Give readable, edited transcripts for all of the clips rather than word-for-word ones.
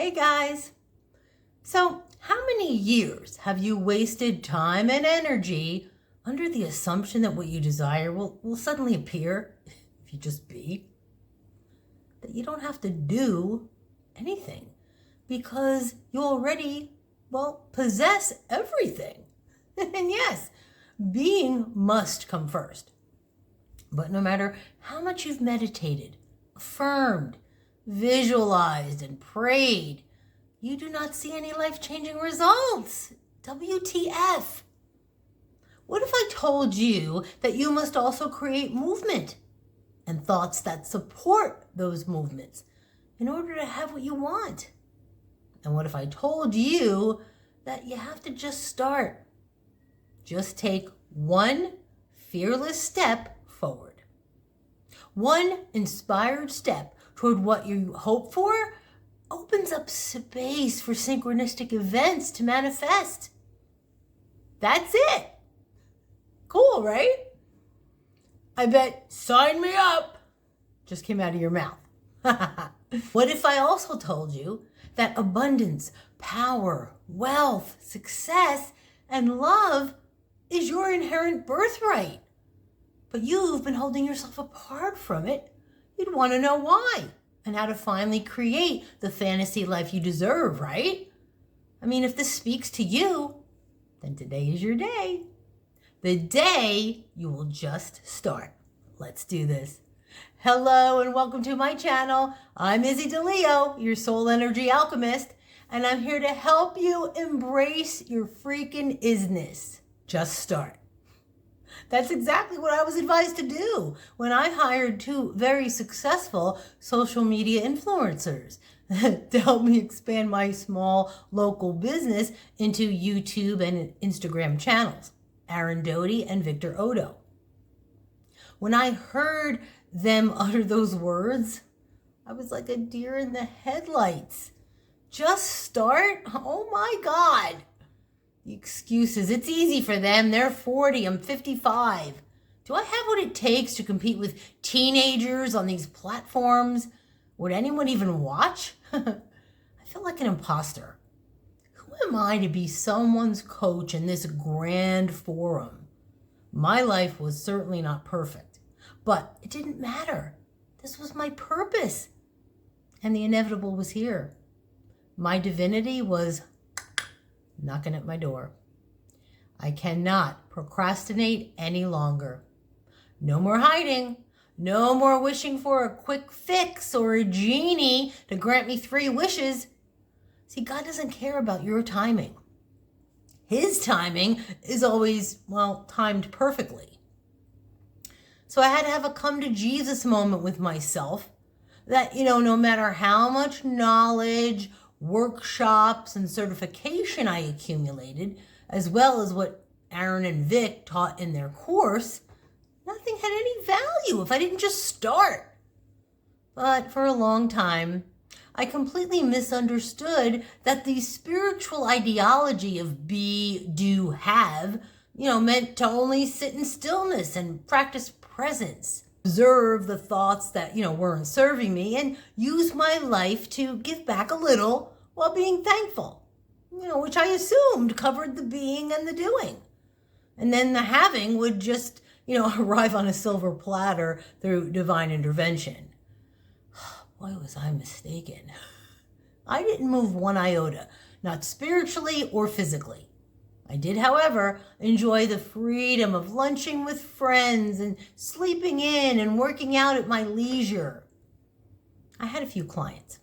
Hey guys! So, how many years have you wasted time and energy under the assumption that what you desire will suddenly appear if you just be? That you don't have to do anything because you already, possess everything. And yes, being must come first. But no matter how much you've meditated, affirmed, visualized, and prayed, you do not see any life-changing results. WTF? What if I told you that you must also create movement and thoughts that support those movements in order to have what you want? And what if I told you that you have to just start? Just take one fearless step forward. One inspired step toward what you hope for opens up space for synchronistic events to manifest. That's it. Cool, right? I bet sign me up just came out of your mouth. What if I also told you that abundance, power, wealth, success, and love is your inherent birthright, but you've been holding yourself apart from it? You'd want to know why and how to finally create the fantasy life you deserve, right? I mean, if this speaks to you, then today is your day. The day you will just start. Let's do this. Hello and welcome to my channel. I'm IZ-NESS, your soul energy alchemist, and I'm here to help you embrace your freaking IZ-NESS. Just start. That's exactly what I was advised to do when I hired two very successful social media influencers to help me expand my small local business into YouTube and Instagram channels, Aaron Doty and Victor Odo. When I heard them utter those words, I was like a deer in the headlights. Just start? Oh my God. The excuses, it's easy for them. They're 40, I'm 55. Do I have what it takes to compete with teenagers on these platforms? Would anyone even watch? I feel like an imposter. Who am I to be someone's coach in this grand forum? My life was certainly not perfect, but it didn't matter. This was my purpose, and the inevitable was here. My divinity was knocking at my door. I cannot procrastinate any longer. No more hiding. No more wishing for a quick fix or a genie to grant me 3 wishes. See, God doesn't care about your timing. His timing is always, timed perfectly. So I had to have a come to Jesus moment with myself that, no matter how much knowledge, workshops, and certification I accumulated, as well as what Aaron and Vic taught in their course, nothing had any value if I didn't just start. But for a long time, I completely misunderstood that the spiritual ideology of be, do, have, meant to only sit in stillness and practice presence, observe the thoughts that, weren't serving me, and use my life to give back a little while being thankful, which I assumed covered the being and the doing. And then the having would just, arrive on a silver platter through divine intervention. Boy, was I mistaken. I didn't move one iota, not spiritually or physically. I did, however, enjoy the freedom of lunching with friends and sleeping in and working out at my leisure. I had a few clients,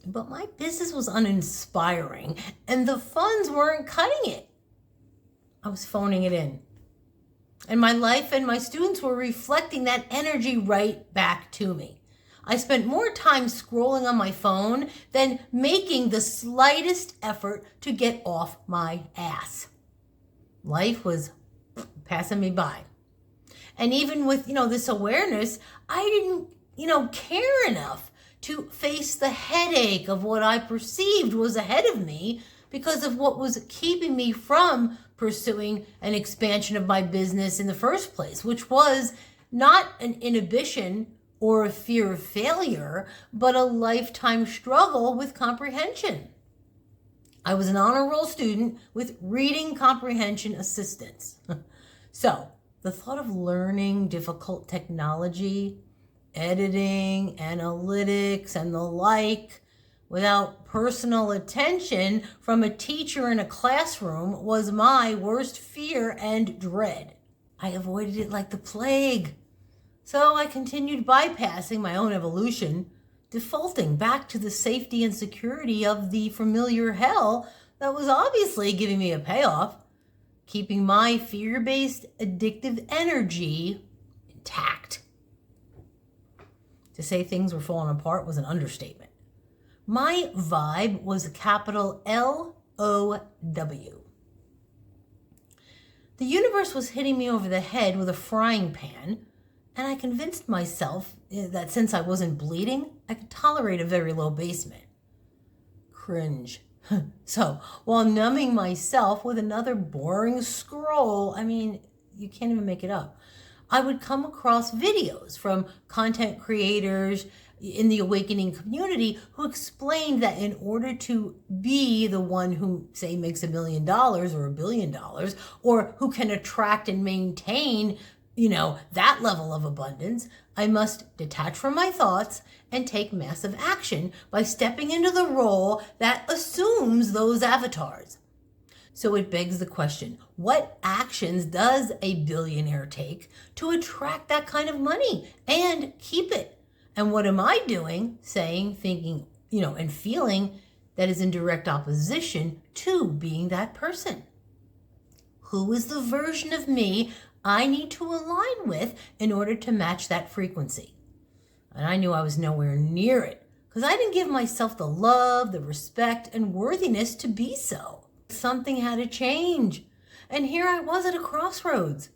but my business was uninspiring and the funds weren't cutting it. I was phoning it in. And my life and my students were reflecting that energy right back to me. I spent more time scrolling on my phone than making the slightest effort to get off my ass. Life was passing me by. And even with, this awareness, I didn't, care enough to face the headache of what I perceived was ahead of me because of what was keeping me from pursuing an expansion of my business in the first place, which was not an inhibition or a fear of failure, but a lifetime struggle with comprehension. I was an honor roll student with reading comprehension assistance. So the thought of learning difficult technology, editing, analytics, and the like without personal attention from a teacher in a classroom was my worst fear and dread. I avoided it like the plague. So I continued bypassing my own evolution, defaulting back to the safety and security of the familiar hell that was obviously giving me a payoff, keeping my fear-based addictive energy intact. To say things were falling apart was an understatement. My vibe was a capital L-O-W. The universe was hitting me over the head with a frying pan, and I convinced myself that since I wasn't bleeding, I could tolerate a very low basement. Cringe. So, while numbing myself with another boring scroll, you can't even make it up, I would come across videos from content creators in the awakening community who explained that in order to be the one who, say, makes $1 million or $1 billion, or who can attract and maintain that level of abundance, I must detach from my thoughts and take massive action by stepping into the role that assumes those avatars. So it begs the question, what actions does a billionaire take to attract that kind of money and keep it? And what am I doing, saying, thinking, and feeling that is in direct opposition to being that person? Who is the version of me I need to align with in order to match that frequency? And I knew I was nowhere near it because I didn't give myself the love, the respect, and worthiness to be so. Something had to change. And here I was at a crossroads.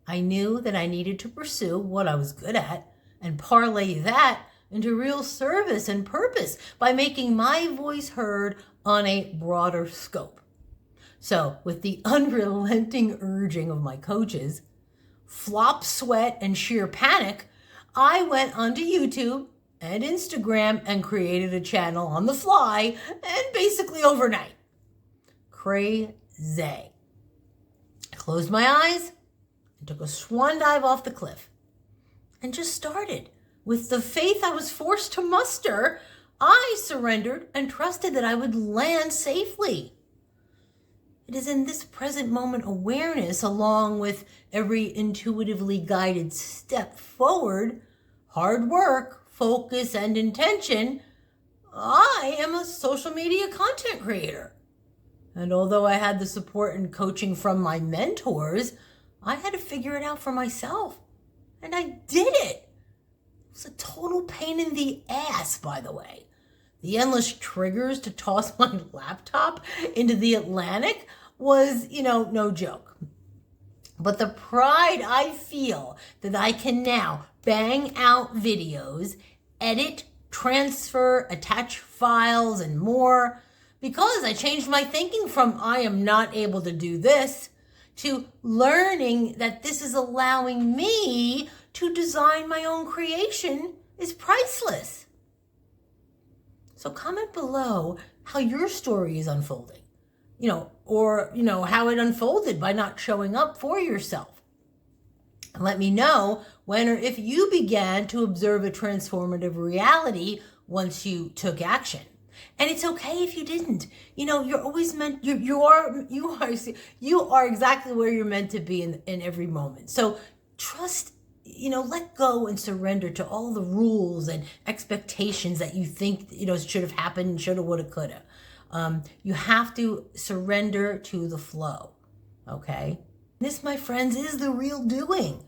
I knew that I needed to pursue what I was good at and parlay that into real service and purpose by making my voice heard on a broader scope. So, with the unrelenting urging of my coaches, flop sweat, and sheer panic, I went onto YouTube and Instagram and created a channel on the fly and basically overnight. Crazy. I closed my eyes and took a swan dive off the cliff and just started. With the faith I was forced to muster, I surrendered and trusted that I would land safely. It is in this present moment awareness, along with every intuitively guided step forward, hard work, focus, and intention, I am a social media content creator. And although I had the support and coaching from my mentors, I had to figure it out for myself. And I did it. It was a total pain in the ass, by the way. The endless triggers to toss my laptop into the Atlantic was, no joke. But the pride I feel that I can now bang out videos, edit, transfer, attach files, and more, because I changed my thinking from I am not able to do this to learning that this is allowing me to design my own creation is priceless. So comment below how your story is unfolding, or how it unfolded by not showing up for yourself. And let me know when or if you began to observe a transformative reality once you took action. And it's okay if you didn't. You're always meant, you are exactly where you're meant to be in every moment. So trust, let go and surrender to all the rules and expectations that you think, should have happened, shoulda, woulda, coulda. You have to surrender to the flow, okay? This, my friends, is the real doing.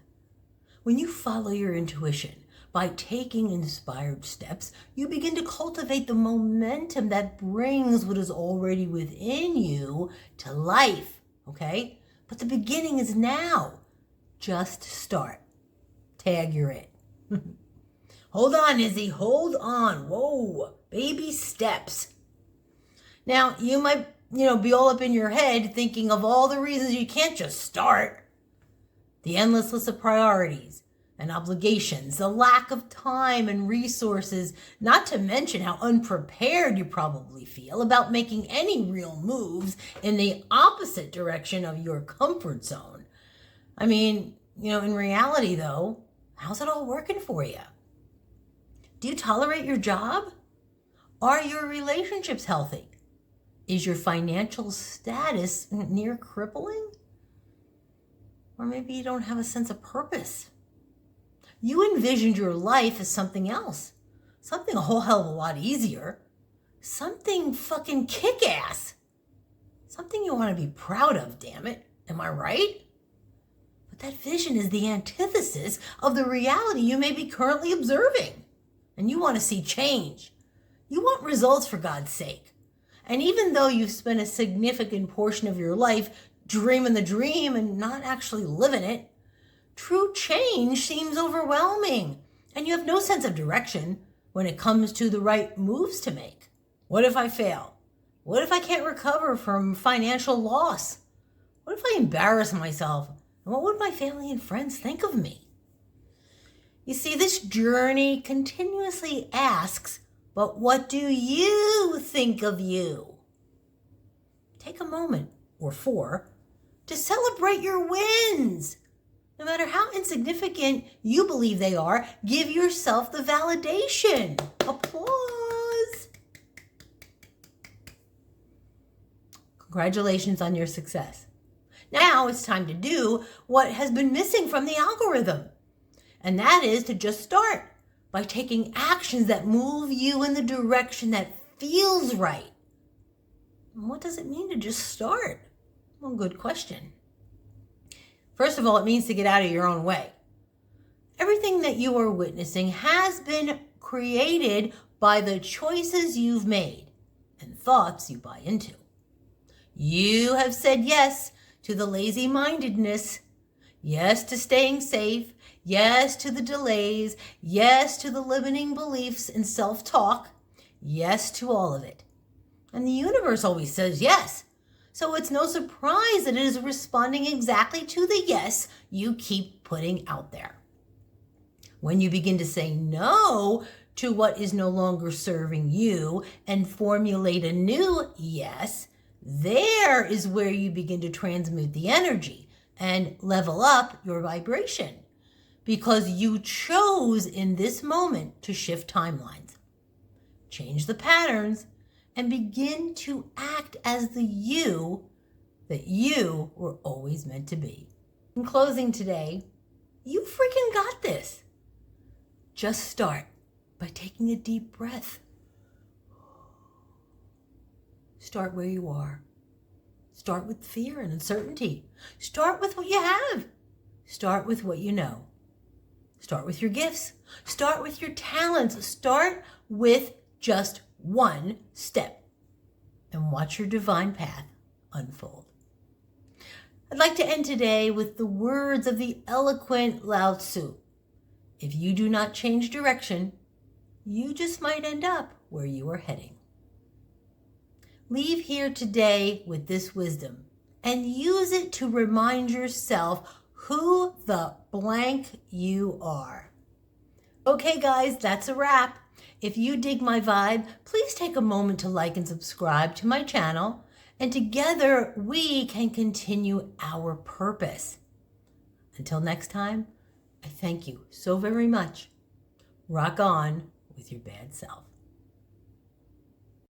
When you follow your intuition, by taking inspired steps, you begin to cultivate the momentum that brings what is already within you to life, okay? But the beginning is now. Just start. Tag, you're it. Hold on, Izzy, hold on. Whoa, baby steps. Now, you might, be all up in your head thinking of all the reasons you can't just start. The endless list of priorities, and obligations, the lack of time and resources, not to mention how unprepared you probably feel about making any real moves in the opposite direction of your comfort zone. I mean, in reality though, how's it all working for you? Do you tolerate your job? Are your relationships healthy? Is your financial status near crippling? Or maybe you don't have a sense of purpose. You envisioned your life as something else, something a whole hell of a lot easier, something fucking kick-ass, something you want to be proud of, damn it. Am I right? But that vision is the antithesis of the reality you may be currently observing. And you want to see change. You want results, for God's sake. And even though you've spent a significant portion of your life dreaming the dream and not actually living it, true change seems overwhelming, and you have no sense of direction when it comes to the right moves to make. What if I fail? What if I can't recover from financial loss? What if I embarrass myself? And what would my family and friends think of me? You see, this journey continuously asks, but what do you think of you? Take a moment, or 4, to celebrate your wins. No matter how insignificant you believe they are, give yourself the validation. Applause. Congratulations on your success. Now it's time to do what has been missing from the algorithm. And that is to just start by taking actions that move you in the direction that feels right. And what does it mean to just start? Well, good question. First of all, it means to get out of your own way. Everything that you are witnessing has been created by the choices you've made and thoughts you buy into. You have said yes to the lazy-mindedness, yes to staying safe, yes to the delays, yes to the limiting beliefs and self-talk, yes to all of it. And the universe always says yes. So it's no surprise that it is responding exactly to the yes you keep putting out there. When you begin to say no to what is no longer serving you and formulate a new yes, there is where you begin to transmute the energy and level up your vibration, because you chose in this moment to shift timelines, change the patterns, and begin to act as the you that you were always meant to be. In closing today, you freaking got this. Just start by taking a deep breath. Start where you are. Start with fear and uncertainty. Start with what you have. Start with what you know. Start with your gifts. Start with your talents. Start with just one step and watch your divine path unfold. I'd like to end today with the words of the eloquent Lao Tzu. If you do not change direction, you just might end up where you are heading. Leave here today with this wisdom and use it to remind yourself who the blank you are. Okay, guys, that's a wrap. If you dig my vibe, please take a moment to like and subscribe to my channel, and together we can continue our purpose. Until next time, I thank you so very much. Rock on with your bad self.